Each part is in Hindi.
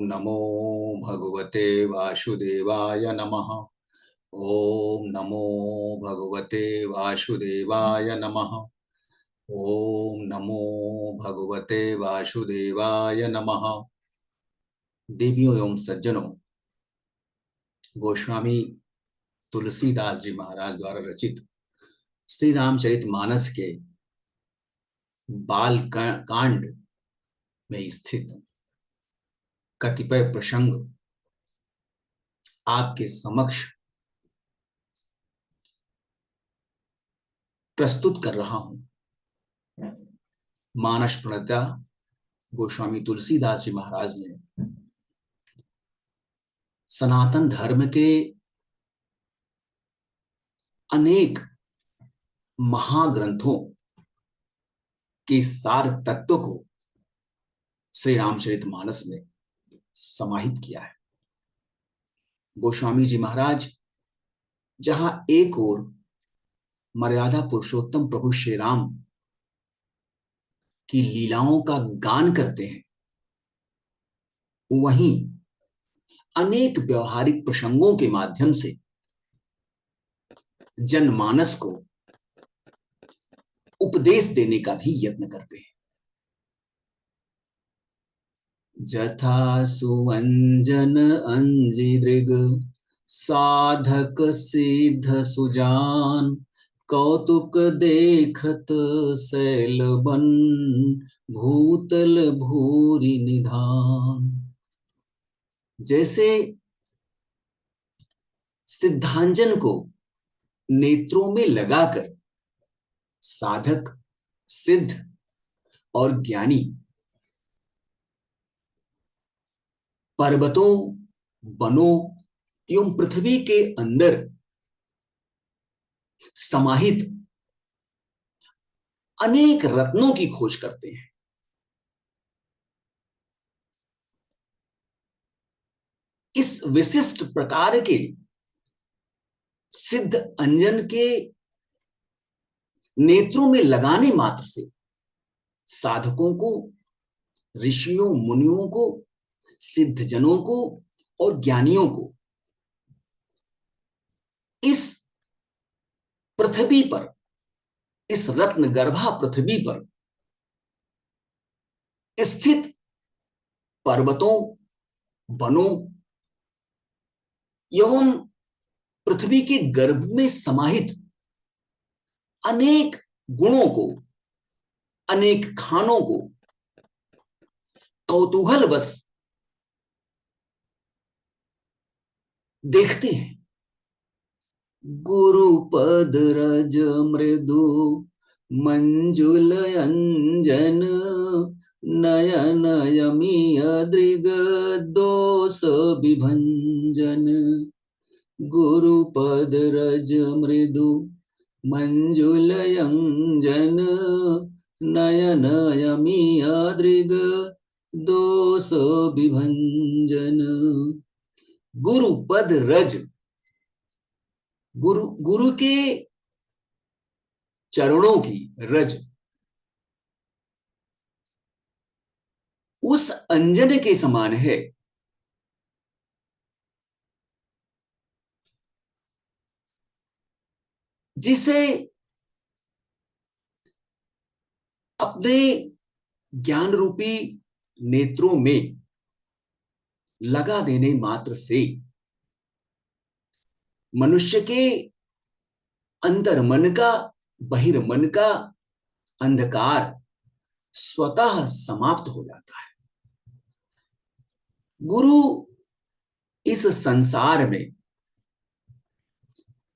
नमो भगवते वासुदेवाय नमः। ओम नमो भगवते वासुदेवाय नमः। ओम नमो भगवते वासुदेवाय नमः। देवियों एवं सज्जनों, गोस्वामी तुलसीदास जी महाराज द्वारा रचित श्री रामचरित मानस के बाल कांड में स्थित कतिपय प्रसंग आपके समक्ष प्रस्तुत कर रहा हूं। मानस प्रणेता गोस्वामी तुलसीदास जी महाराज ने सनातन धर्म के अनेक महाग्रंथों के सार तत्व को श्री रामचरितमानस में समाहित किया है। गोस्वामी जी महाराज जहां एक ओर मर्यादा पुरुषोत्तम प्रभु श्री राम की लीलाओं का गान करते हैं, वहीं अनेक व्यवहारिक प्रसंगों के माध्यम से जनमानस को उपदेश देने का भी यत्न करते हैं। जथा सुवंजन अंजिदृग साधक सिद्ध सुजान, कौतुक देखत शैलबन भूतल भूरि निधान। जैसे सिद्धांजन को नेत्रों में लगाकर साधक, सिद्ध और ज्ञानी पर्वतों, वनों एवं पृथ्वी के अंदर समाहित अनेक रत्नों की खोज करते हैं, इस विशिष्ट प्रकार के सिद्ध अंजन के नेत्रों में लगाने मात्र से साधकों को, ऋषियों, मुनियों को, सिद्धजनों को और ज्ञानियों को इस पृथ्वी पर, इस रत्न गर्भा पृथ्वी पर स्थित पर्वतों, वनों एवं पृथ्वी के गर्भ में समाहित अनेक गुणों को, अनेक खानों को कौतूहलवश देखते हैं। गुरुपद रज मृदु मंजुल अंजन, नयन यमीय दृग दोष विभंजन। गुरुपद रज मृदु मंजुल अंजन, नयन यमीय दृग दोष विभंजन। गुरुपद रज, गुरु के चरणों की रज उस अंजन के समान है जिसे अपने ज्ञान रूपी नेत्रों में लगा देने मात्र से मनुष्य के अंतर्मन का, बहिर्मन का अंधकार स्वतः समाप्त हो जाता है। गुरु इस संसार में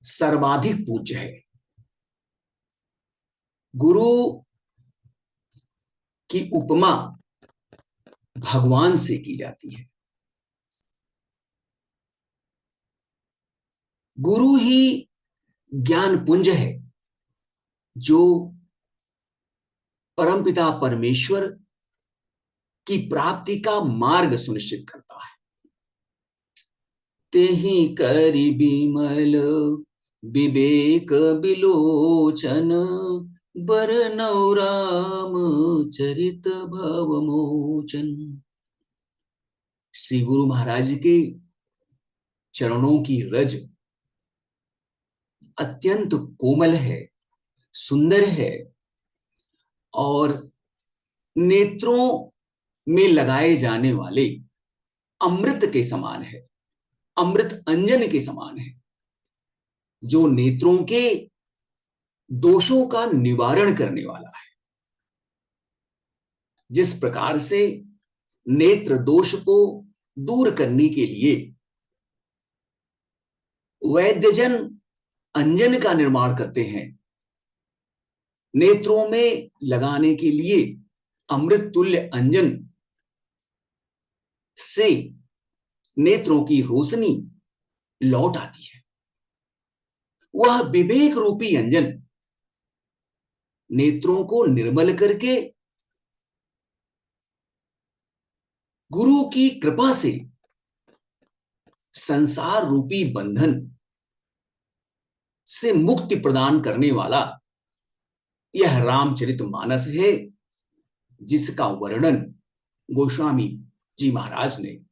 सर्वाधिक पूज्य है। गुरु की उपमा भगवान से की जाती है। गुरु ही ज्ञान पुंज है जो परमपिता परमेश्वर की प्राप्ति का मार्ग सुनिश्चित करता है। तेहि करि बिमल विवेक बिलोचन, बरनौ राम चरित भवमोचन। श्री गुरु महाराज के चरणों की रज अत्यंत कोमल है, सुंदर है और नेत्रों में लगाए जाने वाले अमृत के समान है, अमृत अंजन के समान है, जो नेत्रों के दोषों का निवारण करने वाला है। जिस प्रकार से नेत्र दोष को दूर करने के लिए वैद्यजन अंजन का निर्माण करते हैं, नेत्रों में लगाने के लिए अमृत तुल्य अंजन से नेत्रों की रोशनी लौट आती है। वह विवेक रूपी अंजन नेत्रों को निर्मल करके गुरु की कृपा से संसार रूपी बंधन से मुक्ति प्रदान करने वाला यह रामचरितमानस है, जिसका वर्णन गोस्वामी जी महाराज ने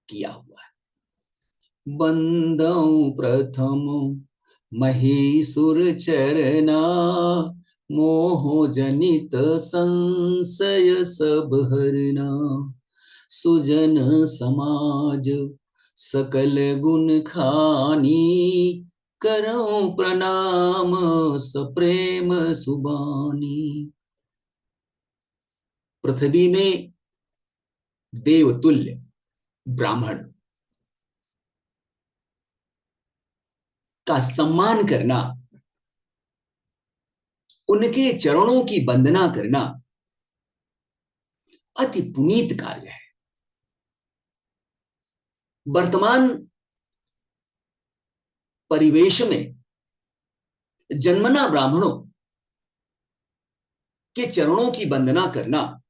किया हुआ है। बंदौ प्रथम महीसुर चरना, मोह जनित संशय सब हरना, सुजन समाज सकल गुण खानी, करऊं प्रणाम सप्रेम सुबानी। पृथ्वी में देवतुल्य ब्राह्मण का सम्मान करना, उनके चरणों की वंदना करना अति पुनीत कार्य है। वर्तमान परिवेश में जन्मना ब्राह्मणों के चरणों की वंदना करना,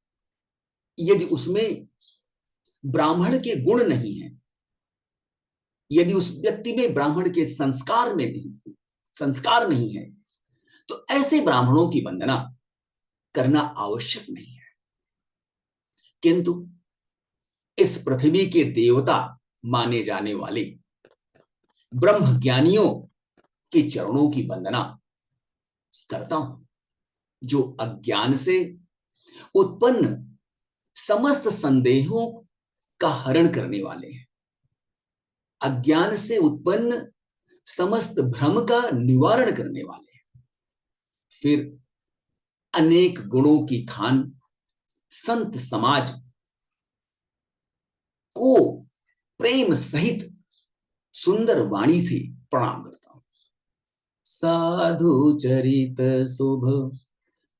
यदि उसमें ब्राह्मण के गुण नहीं है, यदि उस व्यक्ति में ब्राह्मण के संस्कार नहीं है, तो ऐसे ब्राह्मणों की वंदना करना आवश्यक नहीं है। किंतु इस पृथ्वी के देवता माने जाने वाले ब्रह्म ज्ञानियों के चरणों की वंदना करता हूं, जो अज्ञान से उत्पन्न समस्त संदेहों का हरण करने वाले हैं, अज्ञान से उत्पन्न समस्त भ्रम का निवारण करने वाले हैं। फिर अनेक गुणों की खान संत समाज को प्रेम सहित सुंदर वाणी से प्रणाम करता हूं। साधु चरित शुभ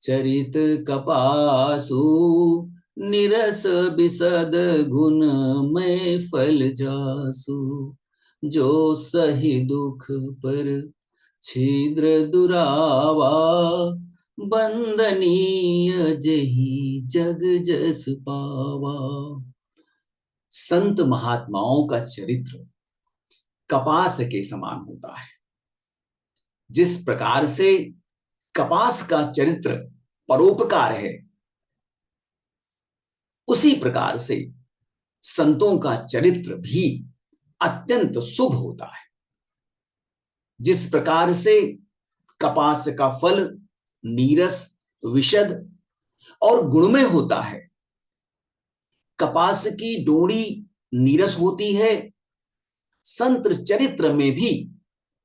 चरित कपासु, निरस बिसद गुण में फल जासु, जो सही दुख पर छिद्र दुरावा, बंदनीय जही जग जस पावा। संत महात्माओं का चरित्र कपास के समान होता है। जिस प्रकार से कपास का चरित्र परोपकार है, उसी प्रकार से संतों का चरित्र भी अत्यंत शुभ होता है। जिस प्रकार से कपास का फल नीरस, विशद और गुणमय होता है, कपास की डोरी नीरस होती है, संत चरित्र में भी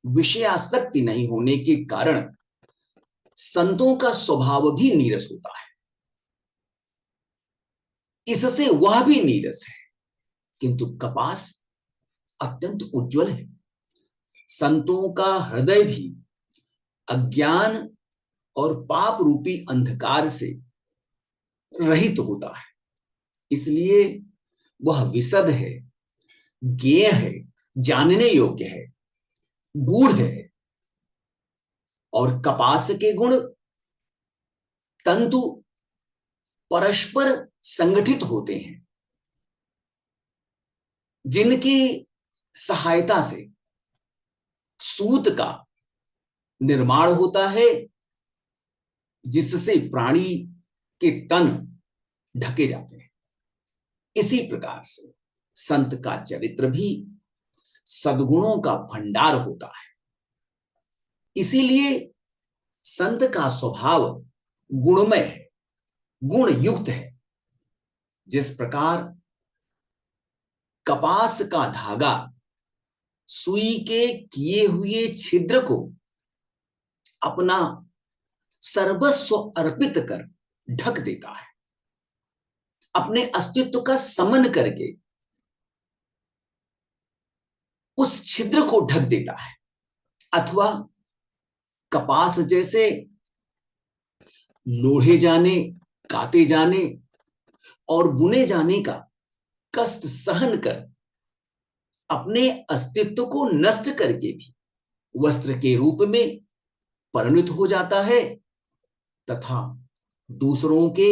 विषयासक्ति नहीं होने के कारण संतों का स्वभाव भी नीरस होता है। इससे वह भी नीरस है, किंतु कपास अत्यंत उज्जवल है। संतों का हृदय भी अज्ञान और पाप रूपी अंधकार से रहित होता है, इसलिए वह विशद है, ज्ञेय है, जानने योग्य है, गूढ़ है। और कपास के गुण तंतु परस्पर संगठित होते हैं, जिनकी सहायता से सूत का निर्माण होता है, जिससे प्राणी के तन ढके जाते हैं। इसी प्रकार से संत का चरित्र भी सद्गुणों का भंडार होता है। इसीलिए संत का स्वभाव गुणमय है, गुण युक्त है। जिस प्रकार कपास का धागा सुई के किए हुए छिद्र को अपना सर्वस्व अर्पित कर ढक देता है, अपने अस्तित्व का समन करके उस छिद्र को ढक देता है, अथवा कपास जैसे लोढ़े जाने, काते जाने और बुने जाने का कष्ट सहन कर अपने अस्तित्व को नष्ट करके भी वस्त्र के रूप में परिणत हो जाता है, तथा दूसरों के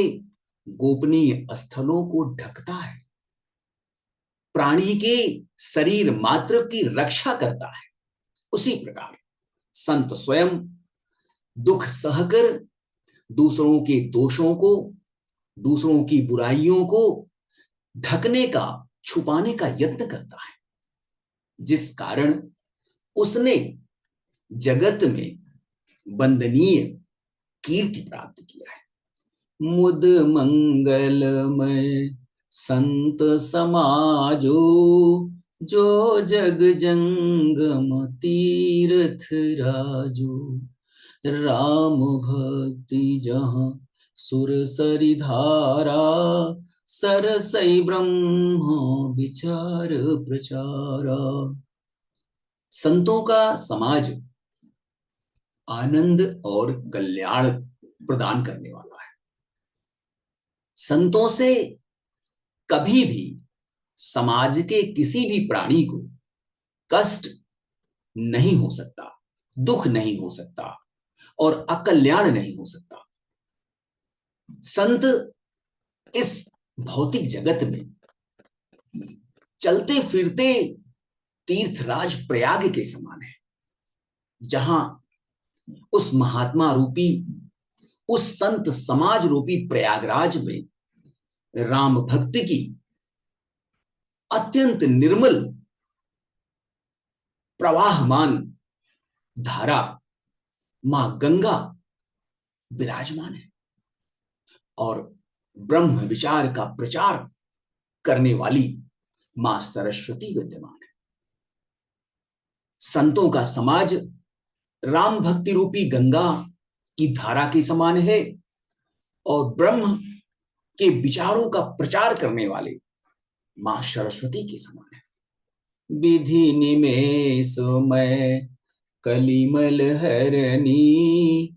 गोपनीय स्थलों को ढकता है, प्राणी के शरीर मात्र की रक्षा करता है। उसी प्रकार संत स्वयं दुख सहकर दूसरों के दोषों को, दूसरों की बुराइयों को ढकने का, छुपाने का यत्न करता है, जिस कारण उसने जगत में वंदनीय कीर्ति प्राप्त किया है। मुद मंगलमय संत समाजो, जो जग जंगम तीर्थ राजो। राम भक्ति जहाँ सुर सरि धारा, सरसई ब्रह्म विचार प्रचारा। संतों का समाज आनंद और कल्याण प्रदान करने वाला है। संतों से कभी भी समाज के किसी भी प्राणी को कष्ट नहीं हो सकता, दुख नहीं हो सकता और अकल्याण नहीं हो सकता। संत इस भौतिक जगत में चलते फिरते तीर्थराज प्रयाग के समान है, जहां उस महात्मा रूपी, उस संत समाज रूपी प्रयागराज में राम भक्ति की अत्यंत निर्मल प्रवाहमान धारा मां गंगा विराजमान है और ब्रह्म विचार का प्रचार करने वाली मां सरस्वती विद्यमान है। संतों का समाज राम भक्ति रूपी गंगा की धारा के समान है और ब्रह्म के विचारों का प्रचार करने वाले मां सरस्वती के समान है। विधि निमेष में कलिमल हरणी,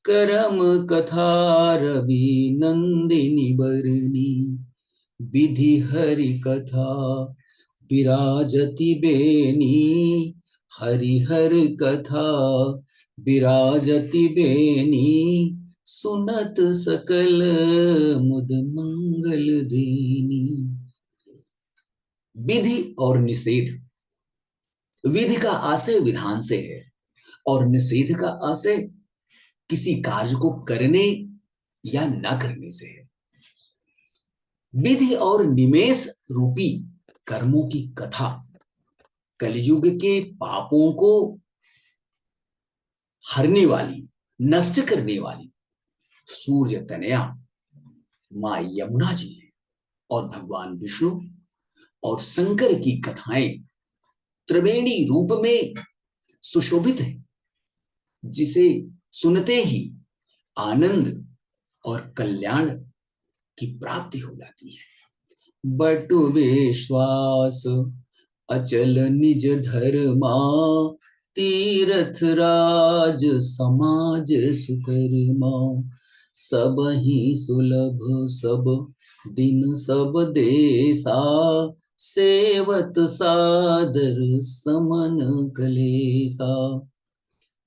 करम कथा रवि नंदिनी बरनी। विधि हरि कथा विराजति बेनी, हरिहर कथा विराजति बेनी। सुनत सकल मुद मंगल देनी। विधि और निषेध, विधि का आशय विधान से है और निषेध का आशय किसी कार्य को करने या न करने से है। विधि और निमेष रूपी कर्मों की कथा कलयुग के पापों को हरने वाली, नष्ट करने वाली सूर्य तनया मां यमुना जी है और भगवान विष्णु और शंकर की कथाएं त्रिवेणी रूप में सुशोभित है, जिसे सुनते ही आनंद और कल्याण की प्राप्ति हो जाती है। बटु विश्वास अचल निज धर्मा, तीर्थ राज समाज सुकर्मा। सब ही सुलभ सब दिन सब देसा, सेवत सादर समन कलेसा।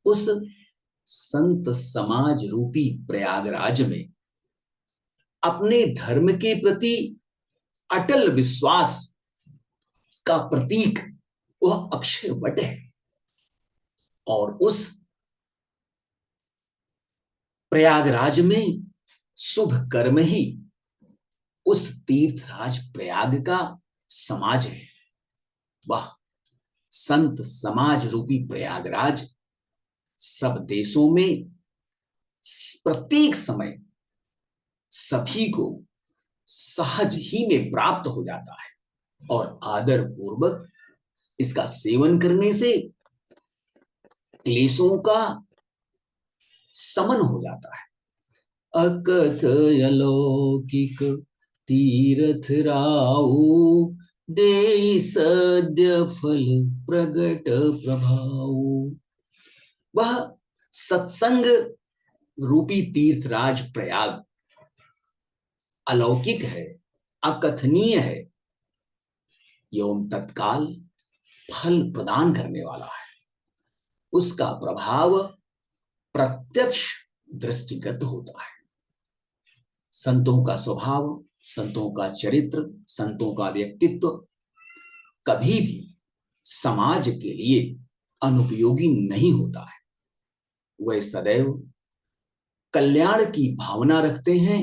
उस संत समाज रूपी प्रयागराज में अपने धर्म के प्रति अटल विश्वास का प्रतीक वह अक्षय वट है और उस प्रयागराज में शुभ कर्म ही उस तीर्थराज प्रयाग का समाज है, वह संत समाज रूपी प्रयागराज सब देशों में प्रत्येक समय सभी को सहज ही में प्राप्त हो जाता है और आदर पूर्वक इसका सेवन करने से क्लेशों का समन हो जाता है। अकथ अलौकिक तीर्थ राऊ, दे सद्य फल प्रगट प्रभाऊ। वह सत्संग रूपी तीर्थराज प्रयाग अलौकिक है, अकथनीय है एवं तत्काल फल प्रदान करने वाला है। उसका प्रभाव प्रत्यक्ष दृष्टिगत होता है। संतों का स्वभाव, संतों का चरित्र, संतों का व्यक्तित्व कभी भी समाज के लिए अनुपयोगी नहीं होता है। वह सदैव कल्याण की भावना रखते हैं।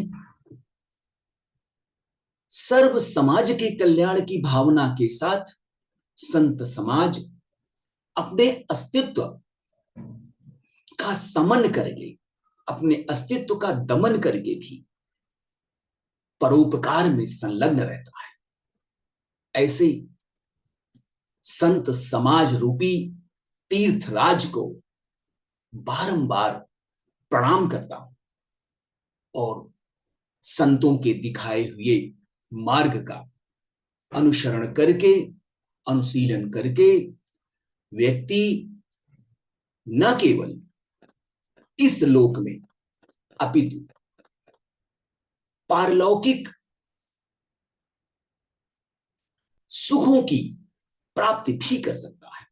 सर्व समाज के कल्याण की भावना के साथ संत समाज अपने अस्तित्व का समन करके, अपने अस्तित्व का दमन करके भी परोपकार में संलग्न रहता है। ऐसे संत समाज रूपी तीर्थराज को बारंबार प्रणाम करता हूं और संतों के दिखाए हुए मार्ग का अनुसरण करके, अनुशीलन करके व्यक्ति न केवल इस लोक में अपितु पारलौकिक सुखों की प्राप्ति भी कर सकता है।